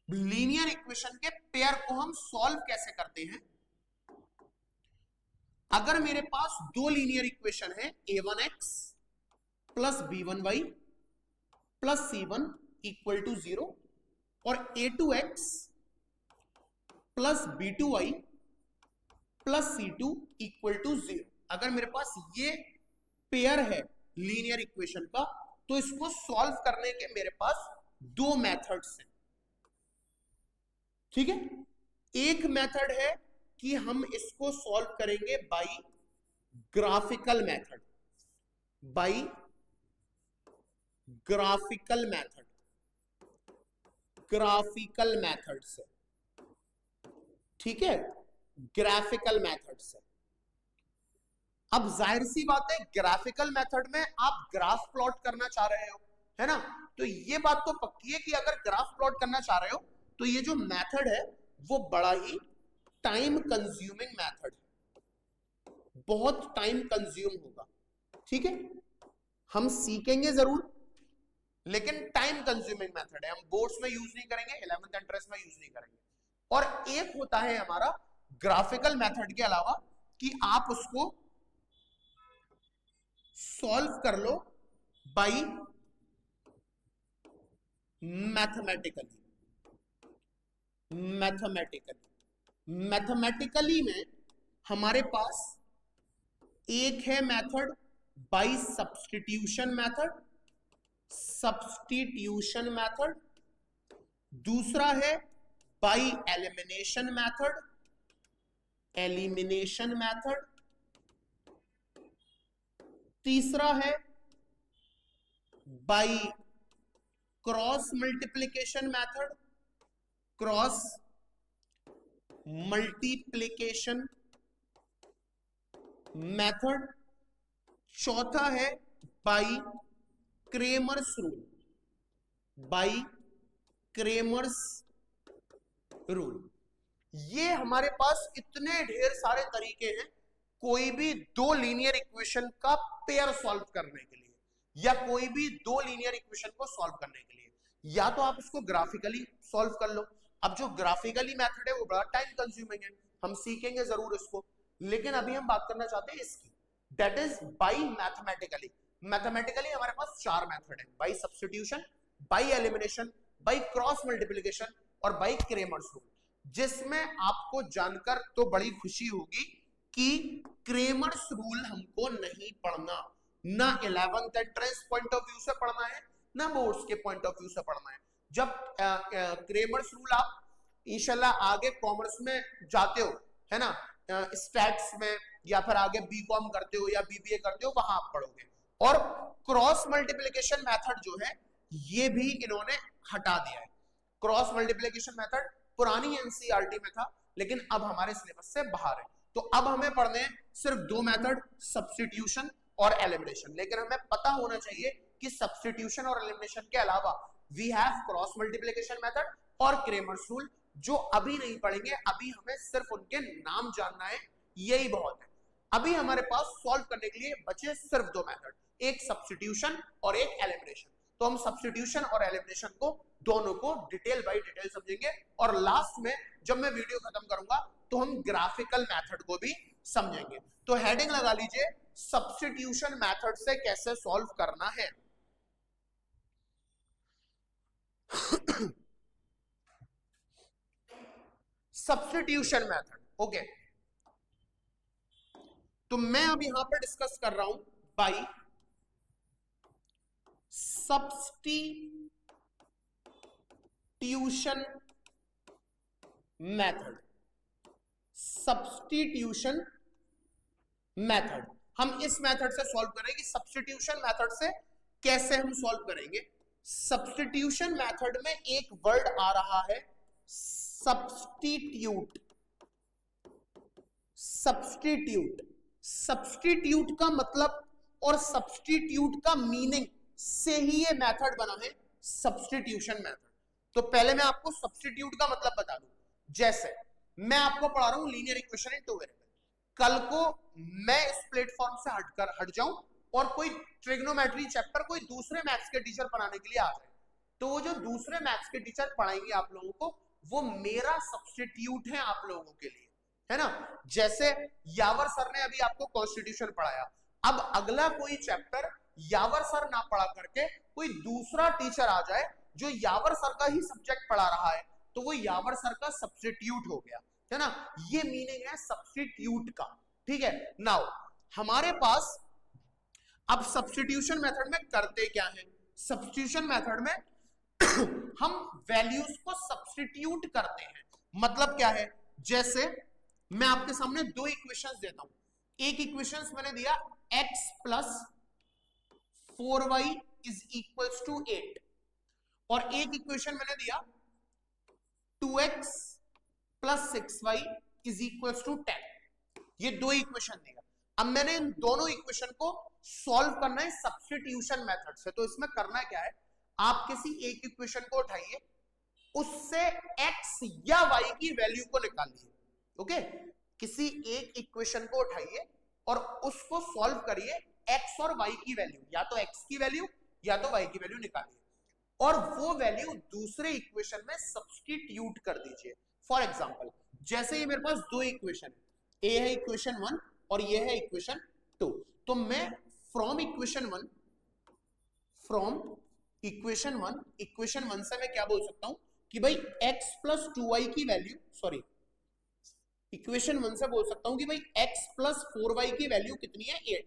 Speaker 1: लीनियर इक्वेशन के पेयर को हम सॉल्व कैसे करते हैं। अगर मेरे पास दो लीनियर इक्वेशन है, a1x plus b1y plus c1 equal to 0 और a2x plus b2y plus c2 equal to 0, अगर मेरे पास ये पेयर है लीनियर इक्वेशन का, तो इसको सॉल्व करने के मेरे पास दो मेथड्स हैं। ठीक है, एक मेथड है कि हम इसको सॉल्व करेंगे by graphical method, by graphical method, graphical method से। ठीक है, ग्राफिकल मेथड से। अब जाहिर सी बात है ग्राफिकल मेथड में आप ग्राफ प्लॉट करना चाह रहे हो, है ना। तो ये बात तो पक्की है कि अगर ग्राफ प्लॉट करना चाह रहे हो तो ये जो मेथड है वो बड़ा ही टाइम कंज्यूमिंग मेथड है, बहुत टाइम कंज्यूम होगा। ठीक है, हम सीखेंगे जरूर लेकिन टाइम कंज्यूमिंग मेथड है, हम बोर्ड्स में यूज नहीं करेंगे, 11th एंट्रेंस में यूज नहीं करेंगे। और एक होता है हमारा ग्राफिकल मेथड के अलावा कि आप उसको सॉल्व कर लो बाय मैथमेटिकली। मैथमेटिकली में हमारे पास एक है मेथड बाय सब्स्टिट्यूशन मेथड, दूसरा है बाय एलिमिनेशन मेथड, तीसरा है बाय क्रॉस मल्टीप्लिकेशन मेथड, चौथा है बाय क्रेमर्स रूल। ये हमारे पास इतने ढेर सारे तरीके हैं कोई भी दो लीनियर इक्वेशन का पेयर सॉल्व करने के लिए, या कोई भी दो लीनियर इक्वेशन को सॉल्व करने के लिए। या तो आप इसको ग्राफिकली सॉल्व कर लो, अब जो ग्राफिकली मेथड है वो बड़ा टाइम कंज्यूमिंग है, हम सीखेंगे जरूर इसको, लेकिन अभी हम बात करना चाहते हैं इसकी, that is by mathematically. Mathematically हमारे पास चार मेथड है, by substitution, by elimination, by cross multiplication और बाय क्रेमर्स रूल, जिसमें आपको जानकर तो बड़ी खुशी होगी कि क्रेमर्स रूल हमको नहीं पढ़ना, ना 11th entrance point of view से पढ़ना है, ना बोर्ड्स के पॉइंट ऑफ व्यू से पढ़ना है। जब क्रेमर्स रूल आप इंशाल्लाह आगे कॉमर्स में जाते हो, है ना, स्टैट्स में, या फिर आगे बीकॉम करते हो या बीबीए करते हो, वहां आप पढ़ोगे। और क्रॉस मल्टीप्लिकेशन मेथड जो है ये भी इन्होंने हटा दिया है। क्रॉस मल्टीप्लिकेशन मेथड पुरानी एनसीईआरटी में था लेकिन अब हमारे सिलेबस से बाहर है। तो अब हमें पढ़ने हैं सिर्फ दो मेथड, सब्स्टिट्यूशन और एलिमिनेशन। लेकिन हमें पता होना चाहिए कि सब्स्टिट्यूशन और एलिमिनेशन के अलावा we have cross multiplication method और क्रेमर्स रूल, जो अभी नहीं पढ़ेंगे, अभी हमें सिर्फ उनके नाम जानना है, यही बहुत है। अभी हमारे पास सॉल्व करने के लिए बचे सिर्फ दो मेथड, एक सब्स्टिट्यूशन और एक एलिमिनेशन। तो हम सब्स्टिट्यूशन और एलिमिनेशन को दोनों को डिटेल बाय डिटेल समझेंगे, और लास्ट में जब मैं वीडियो खत्म करूंगा तो हम ग्राफिकल मेथड को भी समझेंगे। तो हेडिंग लगा लीजिए, सब्स्टिट्यूशन मेथड से कैसे सॉल्व करना है। Substitution method, okay. तो मैं अब यहां पर डिस्कस कर रहा हूं by substitution method. Substitution method, हम इस मेथड से सॉल्व करेंगे। सब्स्टिट्यूशन मेथड से कैसे हम सॉल्व करेंगे? सब्स्टिट्यूशन मेथड में एक वर्ड आ रहा है सब्स्टिट्यूट। सब्स्टिट्यूट का मतलब और सब्स्टिट्यूट का मीनिंग से ही ये मेथड बना है सब्स्टिट्यूशन मेथड। तो पहले मैं आपको सब्स्टिट्यूट का मतलब बता दूं। जैसे मैं आपको पढ़ा रहा हूं linear equation in two variable, कल को मैं इस प्लेटफॉर्म से हट जाऊं और कोई ट्रिग्नोमेट्री चैप्टर कोई दूसरे मैथ्स के टीचर पढ़ाने के लिए आ जाए, तो वो जो दूसरे मैथ्स के टीचर पढ़ाएंगे आप लोगों को, वो मेरा सब्स्टिट्यूट है आप लोगों के लिए, है ना। जैसे यावर सर ने अभी आपको कॉन्स्टिट्यूशन पढ़ाया, अब अगला कोई चैप्टर यावर सर ना पढ़ा करके कोई दूसरा टीचर आ जाए जो यावर सर का ही सब्जेक्ट पढ़ा रहा है, तो वो यावर सर का सब्स्टिट्यूट हो गया, है ना। ये मीनिंग है सब्स्टिट्यूट का, ठीक है। नाउ हमारे पास अब सब्स्टिट्यूशन मेथड में करते क्या है? सब्स्टिट्यूशन मेथड में हम वैल्यूज को सब्स्टिट्यूट करते हैं। मतलब क्या है? जैसे मैं आपके सामने दो इक्वेशंस देता हूं। एक इक्वेशंस मैंने दिया x plus 4y is equals to 8, और एक इक्वेशन मैंने दिया 2x plus 6y is equals to 10। ये दो इक्वेशन देगा। अब मैंने इन दोनों इक्वेशन को सॉल्व करना है सब्स्टिट्यूशन मेथड से। तो इसमें करना क्या है, आप किसी एक इक्वेशन को उठाइए, उससे x या y की वैल्यू को निकालिए। ओके, किसी एक इक्वेशन को उठाइए और उसको सॉल्व करिए, x और y की वैल्यू, या तो x की वैल्यू या तो y की वैल्यू निकालिए और वो वैल्यू दूसरे इक्वेशन में सब्स्टिट्यूट कर दीजिए। फॉर एग्जांपल, जैसे ये मेरे पास दो इक्वेशन है, ए है इक्वेशन 1 और ये है इक्वेशन 2, तो मैं फ्रॉम इक्वेशन 1 से मैं क्या बोल सकता हूं कि भाई x प्लस 2y की वैल्यू, सॉरी, इक्वेशन 1 से बोल सकता हूं कि भाई x प्लस 4y की वैल्यू कितनी है, 8।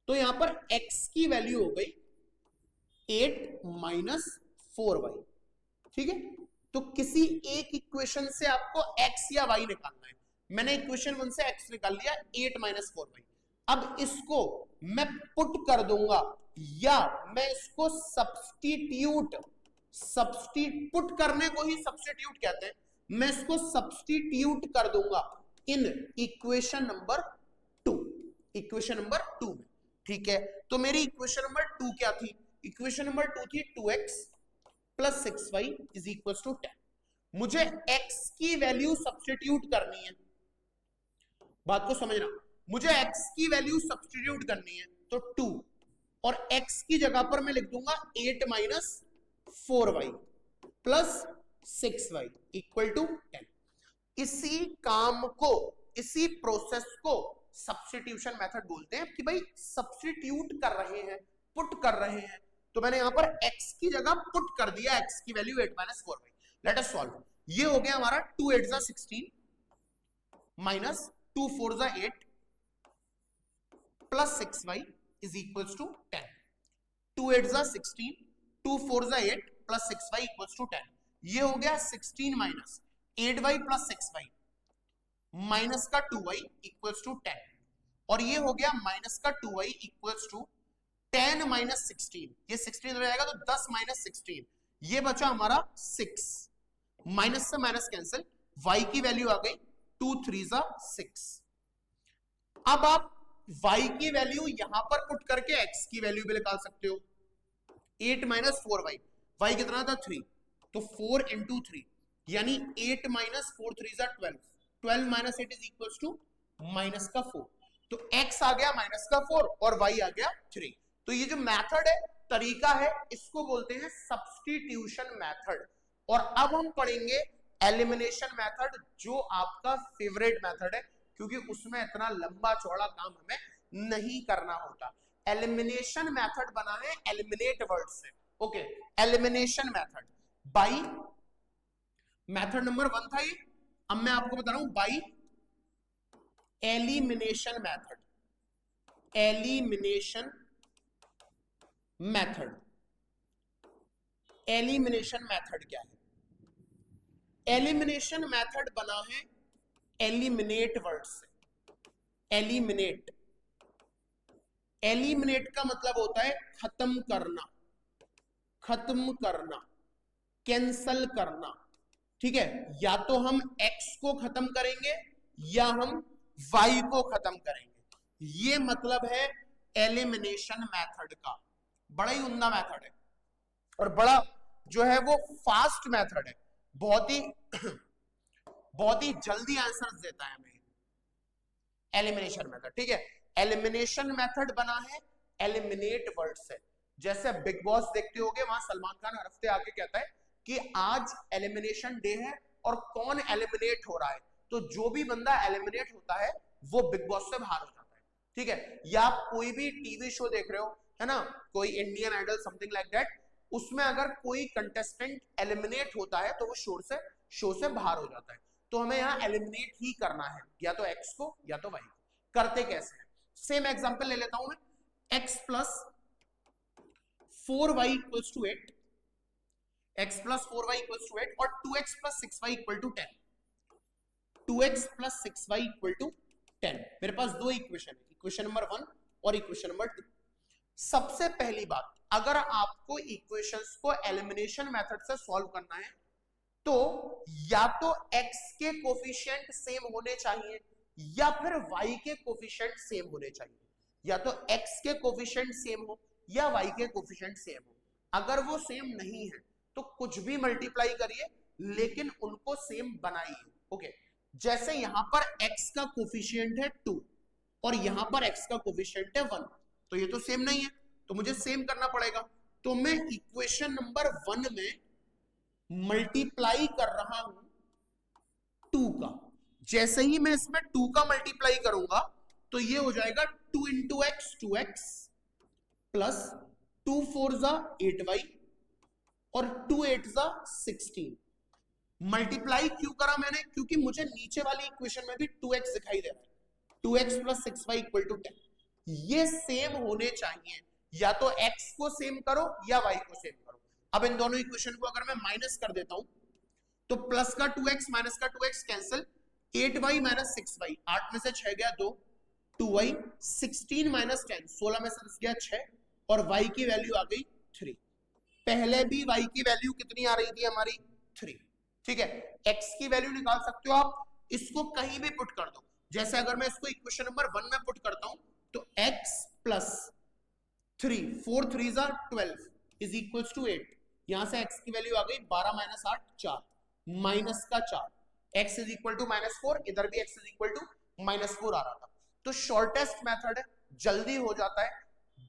Speaker 1: तो यहां पर x की वैल्यू हो गई 8 माइनस 4y। ठीक है, तो किसी एक इक्वेशन से आपको x या y निकालना है। मैंने इक्वेशन 1 से x निकाल लिया, 8 माइनस 4y। अब इसको मैं पुट कर दूंगा या मैं इसको पुट करने को ही सब्स्टिट्यूट कहते हैं, मैं इसको सब्स्टिट्यूट कर दूंगा इन इक्वेशन नंबर 2 में। ठीक है, तो मेरी इक्वेशन नंबर 2 क्या थी, इक्वेशन नंबर 2 थी 2x plus 6y is equal to 10। मुझे x की वैल्यू सब्स्टिट्यूट करनी है, बात को समझना, मुझे x की वैल्यू सब्स्टिट्यूट करनी है, तो 2 और x की जगह पर मैं लिख दूंगा 8 minus 4y plus 6y equal to 10। इसी काम को, इसी प्रोसेस को सब्स्टिट्यूशन मेथड बोलते हैं कि भाई सब्स्टिट्यूट कर रहे हैं, पुट कर रहे हैं। तो मैंने यहां पर x की जगह पुट कर दिया, x की value 8 minus 4y। Let us solve. ये हो गया हमारा 2 8 जा 16 माइनस 2 4 जा 8 plus 6y is equals to 10। 2 8 जा 16, 2 4 जा 8 प्लस 6y इक्वल्स टू 10। ये हो गया 16 minus 8y plus 6y minus का 2y इक्वल्स टू 10, और ये हो गया माइनस का 2y इक्वल्स टू 10 माइनस 16। ये 16 हो जाएगा तो 10 माइनस 16, ये बचा हमारा 6, माइनस से माइनस कैंसिल, y की वैल्यू आ गई 2 3 जा 6। अब आप y की वैल्यू यहां पर पुट करके x की वैल्यू भी निकाल सकते हो। 8 माइनस 4y, y कितना था 3, तो 4 इंटू 3 यानी 8 माइनस 4 3 जा 12, 12 minus 8 is equals to minus का 4। तो x आ गया माइनस का 4 और y आ गया 3। तो ये जो मेथड है, तरीका है, इसको बोलते हैं सब्स्टिट्यूशन मेथड। और अब हम पढ़ेंगे एलिमिनेशन मेथड, जो आपका फेवरेट मेथड है, क्योंकि उसमें इतना लंबा चौड़ा काम हमें नहीं करना होता। एलिमिनेशन मेथड बना है एलिमिनेट वर्ड से। Okay, elimination method by, method number 1 था ये, अब मैं आपको बता रहा हूं by elimination method. Elimination method, elimination method क्या है? एलिमिनेशन मेथड बना है एलिमिनेट वर्ड से। एलिमिनेट, एलिमिनेट का मतलब होता है खत्म करना, खत्म करना, कैंसल करना। ठीक है, या तो हम x को खत्म करेंगे या हम y को खत्म करेंगे। ये मतलब है एलिमिनेशन मेथड का। बड़ा ही उम्दा मेथड है और बड़ा जो है वो फास्ट मेथड है, बहुत ही जल्दी आंसर देता है हमें एलिमिनेशन मेथड। ठीक है, एलिमिनेशन मेथड बना है एलिमिनेट वर्ड से। जैसे बिग बॉस देखते होगे, वहां सलमान खान हर हफ्ते आके कहता है कि आज एलिमिनेशन डे है और कौन एलिमिनेट हो रहा है, तो जो भी बंदा एलिमिनेट होता है वो बिग बॉस से बाहर हो जाता है। ठीक है, या आप कोई भी टीवी शो देख रहे हो, है ना, कोई Indian Idol something like that, उसमें अगर कोई कंटेस्टेंट एलिमिनेट होता है तो वो शो से बाहर हो जाता है। तो हमें यहाँ एलिमिनेट ही करना है, या तो x को या तो y को। करते कैसे हैं? सेम एग्जांपल ले लेता हूं मैं, x plus 4y equals to 8, x plus 4y equals to 8 और 2x plus 6y equal to 10। 2x plus 6y equal to 10। मेरे पास दो इक्वेशन है, इक्वेशन नंबर 1 और इक्वेशन नंबर 2। सबसे पहली बात, अगर आपको इक्वेशंस को एलिमिनेशन मेथड से सॉल्व करना है तो या तो x के कोफिशिएंट सेम होने चाहिए या फिर y के कोफिशिएंट सेम होने चाहिए। या तो x के कोफिशिएंट सेम हो या y के कोफिशिएंट सेम हो। अगर वो सेम नहीं है तो कुछ भी मल्टीप्लाई करिए लेकिन उनको सेम बनाइए। ओके, जैसे यहां पर x का कोफिशिएंट है 2 और यहां पर x का कोफिशिएंट है 1, तो ये तो सेम नहीं है, तो मुझे सेम करना पड़ेगा। तो मैं इक्वेशन नंबर 1 में मल्टीप्लाई कर रहा हूं 2 का। जैसे ही मैं इसमें 2 का मल्टीप्लाई करूंगा तो ये हो जाएगा 2 इंटू एक्स 2x प्लस 2 4 जा 8y और 2 8 जा 16। मल्टीप्लाई क्यों करा मैंने? क्योंकि मुझे नीचे वाली इक्वेशन में भी 2x दिखाई दे रहा है। 2x plus 6y equal to 10। ये सेम होने चाहिए, या तो x को सेम करो या y को सेम करो। अब इन दोनों इक्वेशन को अगर मैं माइनस कर देता हूं तो प्लस का 2x माइनस का 2x cancel, 8y minus 6y, 8 में से 6 गया 2, 2y, 16 माइनस 10, 16 में से 10 गया 6 और y की वैल्यू आ गई 3। पहले भी y की वैल्यू कितनी आ रही थी हमारी? 3। ठीक है, x की वैल्यू निकाल सकते हो आप, इसको कहीं भी पुट कर दो। जैसे अगर मैं इसको इक्वेशन नंबर 1 में पुट करता हूं तो x प्लस 3 4 3 जा 12 इज इक्वल्स टू 8। यहां से x की वैल्यू आ गई 12 माइनस 8 4 माइनस का 4, x इज इक्वल टू -4, इधर भी x इज इक्वल टू -4 आ रहा था। तो शॉर्टेस्ट मेथड है, जल्दी हो जाता है।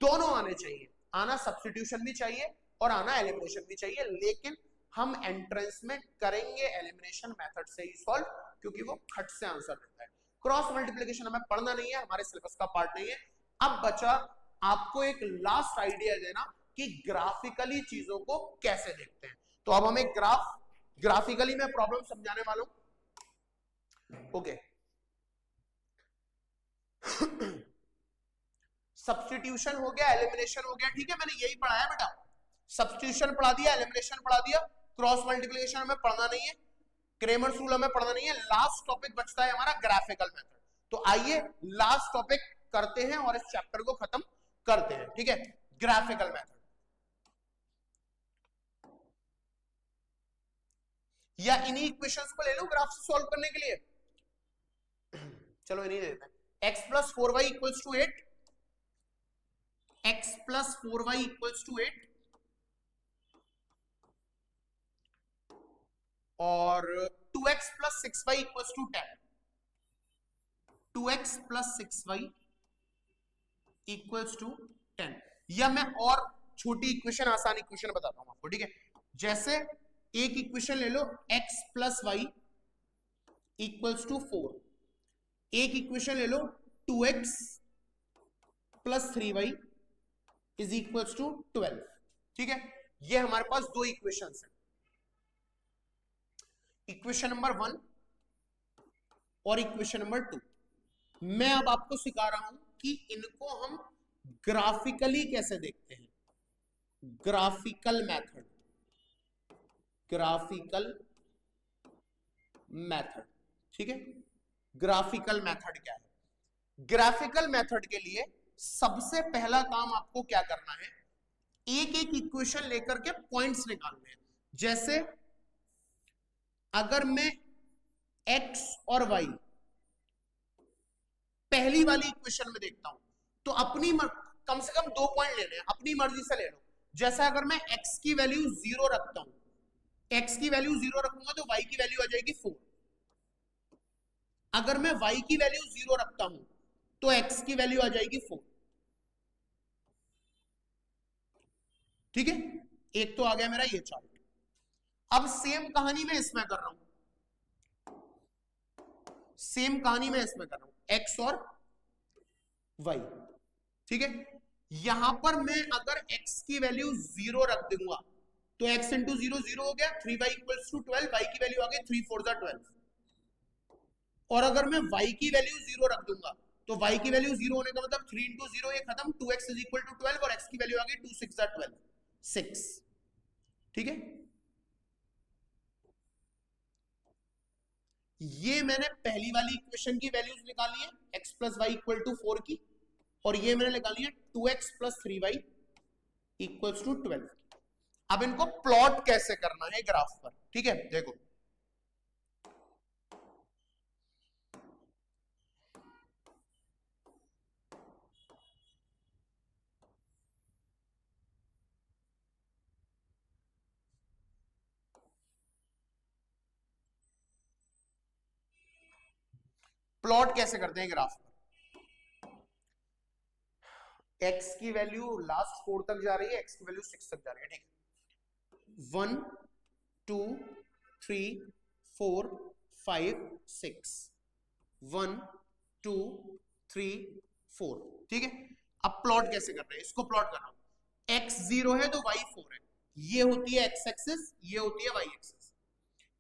Speaker 1: दोनों आने चाहिए, आना सब्स्टिट्यूशन भी चाहिए और आना एलिमिनेशन भी चाहिए, लेकिन हम एंट्रेंस में करेंगे एलिमिनेशन मेथड से ही सॉल्व, क्योंकि वो खट से आंसर देता है। क्रॉस मल्टीप्लिकेशन हमें पढ़ना नहीं है, हमारे सिलेबस का पार्ट नहीं है। अब बचा आपको एक लास्ट आइडिया देना कि ग्राफिकली चीजों को कैसे देखते हैं। तो अब हम एक ग्राफिकली मैं प्रॉब्लम समझाने वाला हूं। ओके, सब्स्टिट्यूशन हो गया, एलिमिनेशन हो गया, ठीक है, मैंने यही पढ़ाया बेटा। सब्स्टिट्यूशन पढ़ा दिया, एलिमिनेशन पढ़ा दिया, क्रॉस मल्टीप्लिकेशन हमें पढ़ना नहीं है, क्रेमर्स रूल हमें पढ़ना नहीं है। लास्ट टॉपिक बचता है हमारा ग्राफिकल मेथड। तो आइए लास्ट टॉपिक करते हैं और इस चैप्टर को खत्म करते हैं। ठीक है, ग्राफिकल मेथड, या इन्हीं इक्वेशंस को ले लो ग्राफ से सॉल्व करने के लिए। चलो इन्हीं लेते हैं। x plus 4y equals to 8, x plus 4y equals to 8 और 2x plus 6y equals to 10। 2x plus 6y equals to 10। या मैं और छोटी इक्वेशन, आसान इक्वेशन बताता हूं आपको। ठीक है, जैसे एक इक्वेशन ले लो x plus y equals to 4, एक इक्वेशन ले लो 2x plus 3y is equals to 12। ठीक है, ये हमारे पास दो इक्वेशंस हैं, इक्वेशन नंबर 1 और इक्वेशन नंबर 2। मैं अब आपको सिखा रहा हूं कि इनको हम ग्राफिकली कैसे देखते हैं। Graphical method, graphical method. ठीक है, ग्राफिकल मेथड क्या है? ग्राफिकल मेथड के लिए सबसे पहला काम आपको क्या करना है, एक एक इक्वेशन लेकर के पॉइंट्स निकालने हैं। जैसे अगर मैं x और y पहली वाली इक्वेशन में देखता हूं तो अपनी कम से कम 2 पॉइंट लेने हैं, अपनी मर्जी से ले लो। जैसे अगर मैं x की वैल्यू 0 रखता हूं, x की वैल्यू 0 रखूंगा तो y की वैल्यू आ जाएगी 4। अगर मैं y की वैल्यू 0 रखता हूं तो x की वैल्यू आ जाएगी 4। ठीक है, एक तो आ गया मेरा ये चार्ट। अब सेम कहानी मैं इसमें कर रहा हूं, सेम कहानी मैं इसमें कर रहा हूं, x और y। ठीक है, यहां पर मैं अगर x की वैल्यू 0 रख दूंगा तो x इंटू 0 0 हो गया, 3y इक्वल्स टू 12, y की वैल्यू आ गई 3 4 12। और अगर मैं y की वैल्यू 0 रख दूंगा तो y की वैल्यू 0 होने का मतलब 3 इंटू 0 ये खत्म, 2x इज इक्वल टू 12 और x की वैल्यू आ गई 2 6 12 6। ठीक है, ये मैंने पहली वाली इक्वेशन की वैल्यूज निकाली है, x plus y equal to 4 की, और ये मैंने निकाली है 2x plus 3y equals to 12। अब इनको प्लॉट कैसे करना है ग्राफ पर। ठीक है, देखो प्लॉट कैसे करते हैं ग्राफ पर? एक्स की वैल्यू लास्ट 4 तक जा रही है, एक्स की वैल्यू 6 तक जा रही है, ठीक है। 1 2 3 4 5 6 1 2 3 4, ठीक है। अब प्लॉट कैसे कर रहे हैं, इसको प्लॉट कर रहा हूं। एक्स 0 है तो वाई 4 है, ये होती है एक्स एक्सिस, ये होती है वाई एक्सिस।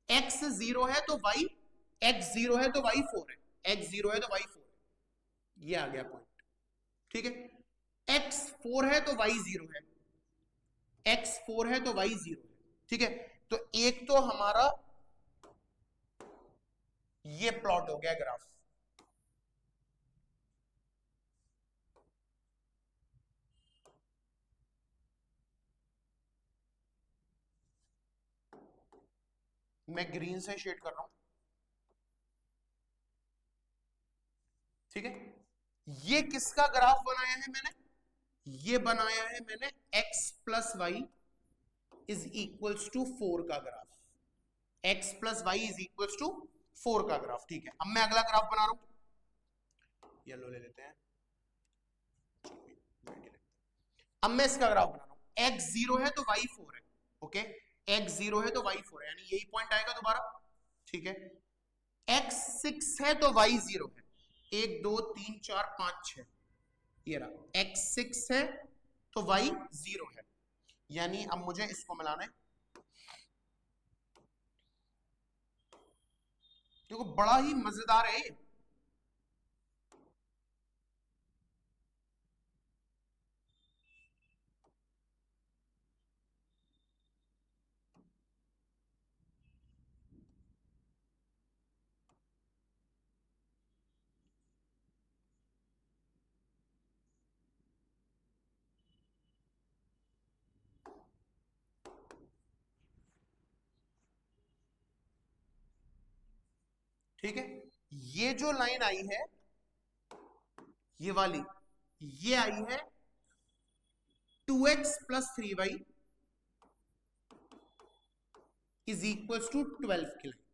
Speaker 1: एक्स 0 है तो वाई, एक्स 0 है तो वाई 4 है, एक्स 0 है तो वाई 4 है, ये आ गया पॉइंट, ठीक है। एक्स 4 है तो वाई 0 है, एक्स 4 है तो वाई 0 है, ठीक है। तो एक तो हमारा ये प्लॉट हो गया ग्राफ। मैं ग्रीन से शेड कर रहा हूं, ठीक है। ये किसका ग्राफ बनाया है मैंने? ये बनाया है मैंने x plus y is equals to 4 का graph. x plus y is equals to 4 का ग्राफ, ठीक है। अब मैं अगला ग्राफ बना रहा हूं, येलो ले लेते हैं। अब मैं इसका ग्राफ बना रहा हूं, x 0 है तो y 4 है, ओके। x 0 है तो y 4 है, यानी यही पॉइंट आएगा दोबारा, ठीक है। x 6 है तो y 0 है, 1 2 3 4 5 6, ये रहा। x 6 है तो y 0 है, यानी अब मुझे इसको मिलाना है। देखो बड़ा ही मजेदार है, ठीक है। ये जो लाइन आई है, ये वाली, ये आई है 2x plus 3y is equal to 12 की लाइन,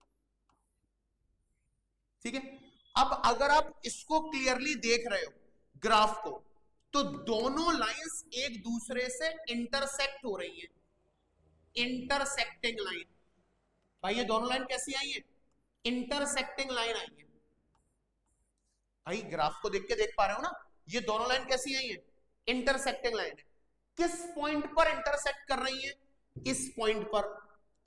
Speaker 1: ठीक है। अब अगर आप इसको क्लियरली देख रहे हो ग्राफ को, तो दोनों लाइंस एक दूसरे से इंटरसेक्ट हो रही है, इंटरसेक्टिंग लाइन। भाई ये दोनों लाइन कैसी आई है? इंटरसेक्टिंग लाइन आई है। भाई ग्राफ को देख पा रहे हो ना, ये दोनों लाइन कैसी आई है? इंटरसेक्टिंग लाइन है। किस पॉइंट पर इंटरसेक्ट कर रही है? इस पॉइंट पर,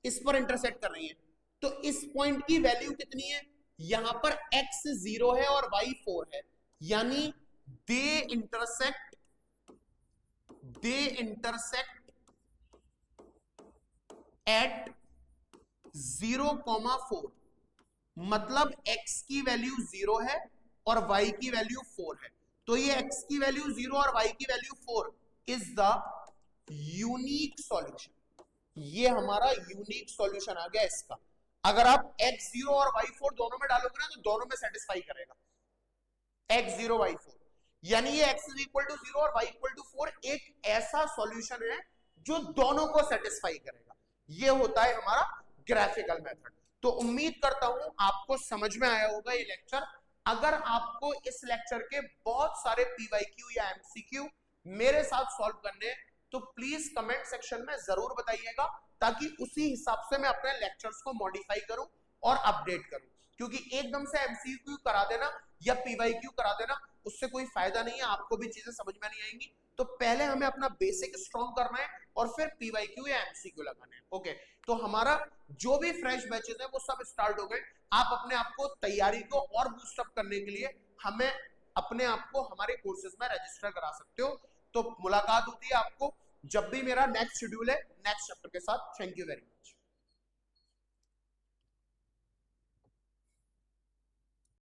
Speaker 1: इस पर इंटरसेक्ट कर रही है। तो इस पॉइंट की वैल्यू कितनी है? यहां पर x 0 है और y 4 है, यानी दे इंटरसेक्ट एट 0,4, मतलब x की वैल्यू 0 है और y की वैल्यू 4 है। तो ये x की वैल्यू 0 और y की value 4 is the unique solution. ये हमारा यूनिक सॉल्यूशन आ गया इसका। अगर आप x0 और y4 दोनों में डालोगे ना, तो दोनों में सेटिस्फाई करेगा, x0 y4, यानी ये x इज इक्वल टू 0 और y इक्वल टू 4 एक ऐसा सॉल्यूशन है जो दोनों को सेटिस्फाई करेगा। ये होता है हमारा ग्राफिकल मेथड। तो उम्मीद करता हूं आपको समझ में आया होगा ये लेक्चर। अगर आपको इस लेक्चर के बहुत सारे पीवाईक्यू या एमसीक्यू मेरे साथ सॉल्व करने हैं, तो प्लीज कमेंट सेक्शन में जरूर बताइएगा, ताकि उसी हिसाब से मैं अपने लेक्चर्स को मॉडिफाई करूं और अपडेट करूं। क्योंकि एकदम से एमसीक्यू करा देना या पीवाईक्यू करा देना, उससे कोई फायदा नहीं है, आपको भी चीजें समझ में नहीं आएंगी। तो पहले हमें अपना बेसिक स्ट्रॉन्ग करना है और फिर पीवाईक्यू या एमसीक्यू लगाने हैं, ओके। तो हमारा जो भी फ्रेश बैचेस है वो सब स्टार्ट हो गए। आप अपने आप को तैयारी को और बूस्ट अप करने के लिए हमें अपने आप को हमारे कोर्सेज में रजिस्टर करा सकते हो। तो मुलाकात होती है आपको जब भी मेरा नेक्स्ट शेड्यूल है नेक्स्ट चैप्टर के साथ। Thank you very much.